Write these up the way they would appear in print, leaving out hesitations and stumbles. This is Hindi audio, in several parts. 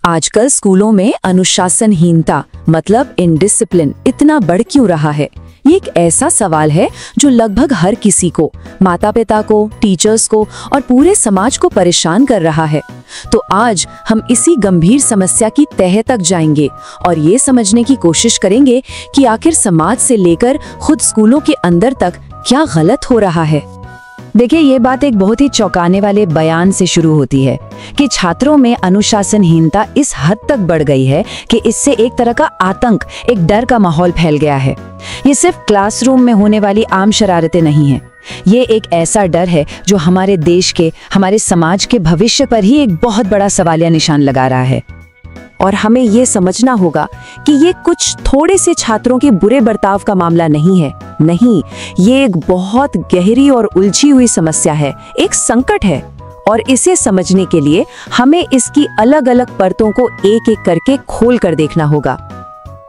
आजकल स्कूलों में अनुशासनहीनता मतलब इनडिसिप्लिन इतना बढ़ क्यों रहा है? ये एक ऐसा सवाल है जो लगभग हर किसी को, माता पिता को, टीचर्स को और पूरे समाज को परेशान कर रहा है। तो आज हम इसी गंभीर समस्या की तह तक जाएंगे और ये समझने की कोशिश करेंगे कि आखिर समाज से लेकर खुद स्कूलों के अंदर तक क्या गलत हो रहा है। देखिए, ये बात एक बहुत ही चौंकाने वाले बयान से शुरू होती है कि छात्रों में अनुशासनहीनता इस हद तक बढ़ गई है कि इससे एक तरह का आतंक, एक डर का माहौल फैल गया है। ये सिर्फ क्लासरूम में होने वाली आम शरारतें नहीं हैं। ये एक ऐसा डर है जो हमारे देश के, हमारे समाज के भविष्य पर ही एक बहुत बड़ा सवालिया निशान लगा रहा है। और हमें ये समझना होगा कि ये कुछ थोड़े से छात्रों के बुरे बर्ताव का मामला नहीं है। नहीं, ये एक बहुत गहरी और उलझी हुई समस्या है, एक संकट है। और इसे समझने के लिए हमें इसकी अलग अलग परतों को एक एक करके खोल कर देखना होगा।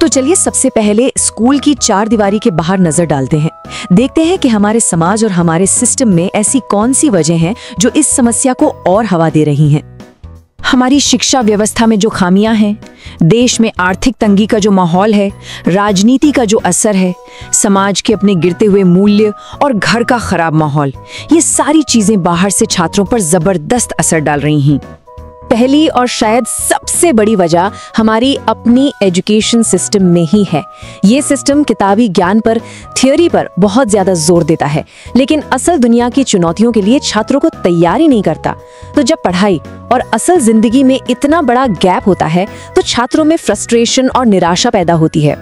तो चलिए सबसे पहले स्कूल की चार दीवारी के बाहर नजर डालते हैं। देखते हैं कि हमारे समाज और हमारे सिस्टम में ऐसी कौन सी वजह हैं जो इस समस्या को और हवा दे रही हैं। हमारी शिक्षा व्यवस्था में जो खामियां हैं, देश में आर्थिक तंगी का जो माहौल है, राजनीति का जो असर है, समाज के अपने गिरते हुए मूल्य और घर का खराब माहौल, ये सारी चीजें बाहर से छात्रों पर जबरदस्त असर डाल रही हैं। पहली और शायद सबसे बड़ी वजह हमारी अपनी एजुकेशन सिस्टम में ही है। ये सिस्टम किताबी ज्ञान पर, थ्योरी पर बहुत ज्यादा जोर देता है, लेकिन असल दुनिया की चुनौतियों के लिए छात्रों को तैयार ही नहीं करता। तो जब पढ़ाई और असल जिंदगी में इतना बड़ा गैप होता है तो छात्रों में फ्रस्ट्रेशन और निराशा पैदा होती है।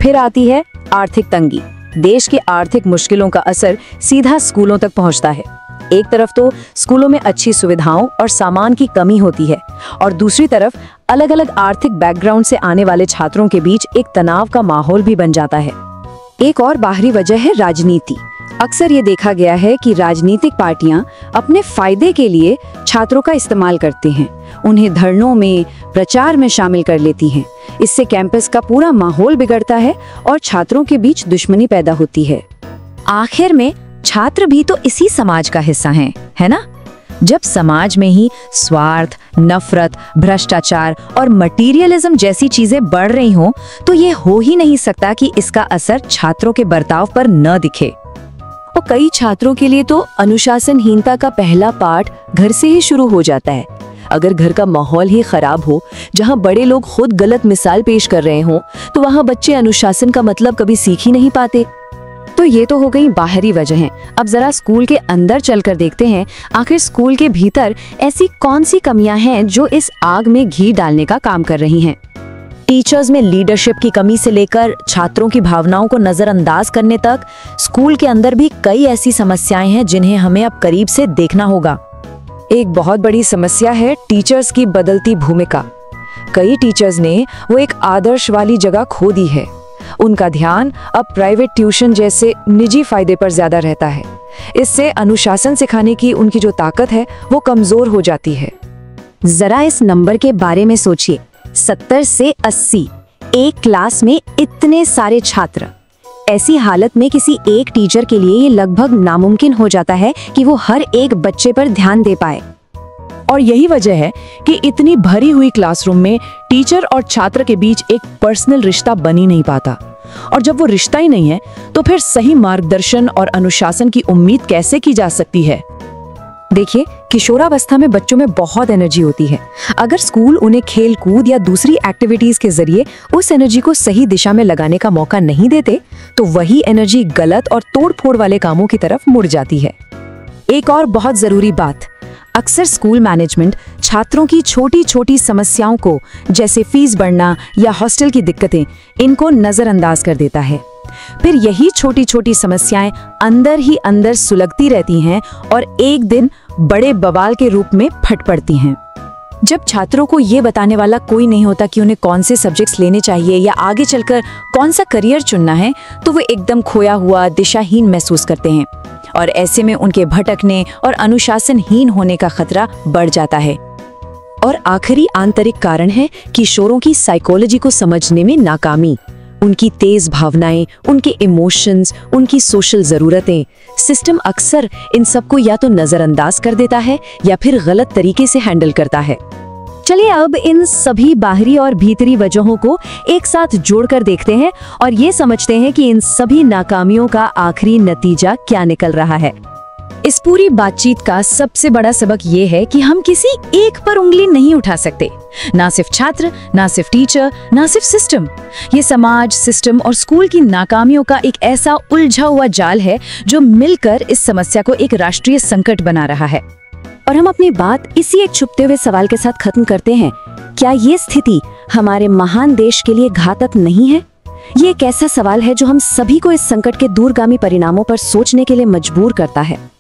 फिर आती है आर्थिक तंगी। देश की आर्थिक मुश्किलों का असर सीधा स्कूलों तक पहुंचता है। एक तरफ तो स्कूलों में अच्छी सुविधाओं और सामान की कमी होती है और दूसरी तरफ अलग अलग आर्थिक बैकग्राउंड से आने वाले छात्रों के बीच एक तनाव का माहौल भी बन जाता है। एक और बाहरी वजह है राजनीति। अक्सर ये देखा गया है कि राजनीतिक पार्टियां अपने फायदे के लिए छात्रों का इस्तेमाल करती हैं, उन्हें धरनों में, प्रचार में शामिल कर लेती हैं। इससे कैंपस का पूरा माहौल बिगड़ता है और छात्रों के बीच दुश्मनी पैदा होती है। आखिर में छात्र भी तो इसी समाज का हिस्सा हैं, है ना? जब समाज में ही स्वार्थ, नफरत, भ्रष्टाचार और मटीरियलिज्म जैसी चीजें बढ़ रही हों, तो ये हो ही नहीं सकता कि इसका असर छात्रों के बर्ताव पर न दिखे। और कई छात्रों के लिए तो अनुशासनहीनता का पहला पाठ घर से ही शुरू हो जाता है। अगर घर का माहौल ही खराब हो, जहां बड़े लोग खुद गलत मिसाल पेश कर रहे हों, तो वहां बच्चे अनुशासन का मतलब कभी सीख ही नहीं पाते। तो ये तो हो गई बाहरी वजहें। अब जरा स्कूल के अंदर चलकर देखते हैं, आखिर स्कूल के भीतर ऐसी कौन सी कमियां हैं जो इस आग में घी डालने का काम कर रही हैं। टीचर्स में लीडरशिप की कमी से लेकर छात्रों की भावनाओं को नजरअंदाज करने तक, स्कूल के अंदर भी कई ऐसी समस्याएं हैं जिन्हें हमें अब करीब से देखना होगा। एक बहुत बड़ी समस्या है टीचर्स की बदलती भूमिका। कई टीचर्स ने वो एक आदर्श वाली जगह खो दी है। उनका ध्यान अब प्राइवेट ट्यूशन जैसे निजी फायदे पर ज्यादा रहता है। इससे अनुशासन सिखाने की उनकी जो ताकत है वो कमजोर हो जाती है। जरा इस नंबर के बारे में सोचिए, 70 से 80, एक क्लास में इतने सारे छात्र। ऐसी हालत में किसी एक टीचर के लिए ये लगभग नामुमकिन हो जाता है कि वो हर एक बच्चे पर ध्यान दे पाए। और यही वजह है कि इतनी भरी हुई क्लासरूम में टीचर और छात्र के बीच एक पर्सनल रिश्ता बन ही नहीं पाता। और जब वो रिश्ता ही नहीं है तो फिर सही मार्गदर्शन और अनुशासन की उम्मीद कैसे की जा सकती है? देखिए, किशोरावस्था में बच्चों में बहुत एनर्जी होती है। अगर स्कूल उन्हें खेल कूद या दूसरी एक्टिविटीज के जरिए उस एनर्जी को सही दिशा में लगाने का मौका नहीं देते, तो वही एनर्जी गलत और तोड़फोड़ वाले कामों की तरफ मुड़ जाती है। एक और बहुत जरूरी बात, अक्सर स्कूल मैनेजमेंट छात्रों की छोटी छोटी समस्याओं को, जैसे फीस बढ़ना या हॉस्टल की दिक्कतें, इनको नजरअंदाज कर देता है। फिर यही छोटी छोटी समस्याएं अंदर ही अंदर सुलगती रहती हैं और एक दिन बड़े बवाल के रूप में फट पड़ती हैं। जब छात्रों को ये बताने वाला कोई नहीं होता कि उन्हें कौन से सब्जेक्ट्स लेने चाहिए या आगे चलकर कौन सा करियर चुनना है, तो वे एकदम खोया हुआ, दिशाहीन महसूस करते हैं और ऐसे में उनके भटकने और अनुशासनहीन होने का खतरा बढ़ जाता है। और आखिरी आंतरिक कारण है किशोरों की साइकोलॉजी को समझने में नाकामी। उनकी तेज भावनाएं, उनके इमोशंस, उनकी सोशल जरूरतें, सिस्टम अक्सर इन सबको या तो नजरअंदाज कर देता है या फिर गलत तरीके से हैंडल करता है। चलिए अब इन सभी बाहरी और भीतरी वजहों को एक साथ जोड़कर देखते हैं और ये समझते हैं कि इन सभी नाकामियों का आखिरी नतीजा क्या निकल रहा है। इस पूरी बातचीत का सबसे बड़ा सबक ये है कि हम किसी एक पर उंगली नहीं उठा सकते। ना सिर्फ छात्र, ना सिर्फ टीचर, ना सिर्फ सिस्टम। ये समाज, सिस्टम और स्कूल की नाकामियों का एक ऐसा उलझा हुआ जाल है जो मिलकर इस समस्या को एक राष्ट्रीय संकट बना रहा है। और हम अपनी बात इसी एक छुपते हुए सवाल के साथ खत्म करते हैं। क्या ये स्थिति हमारे महान देश के लिए घातक नहीं है? ये एक ऐसा सवाल है जो हम सभी को इस संकट के दूरगामी परिणामों पर सोचने के लिए मजबूर करता है।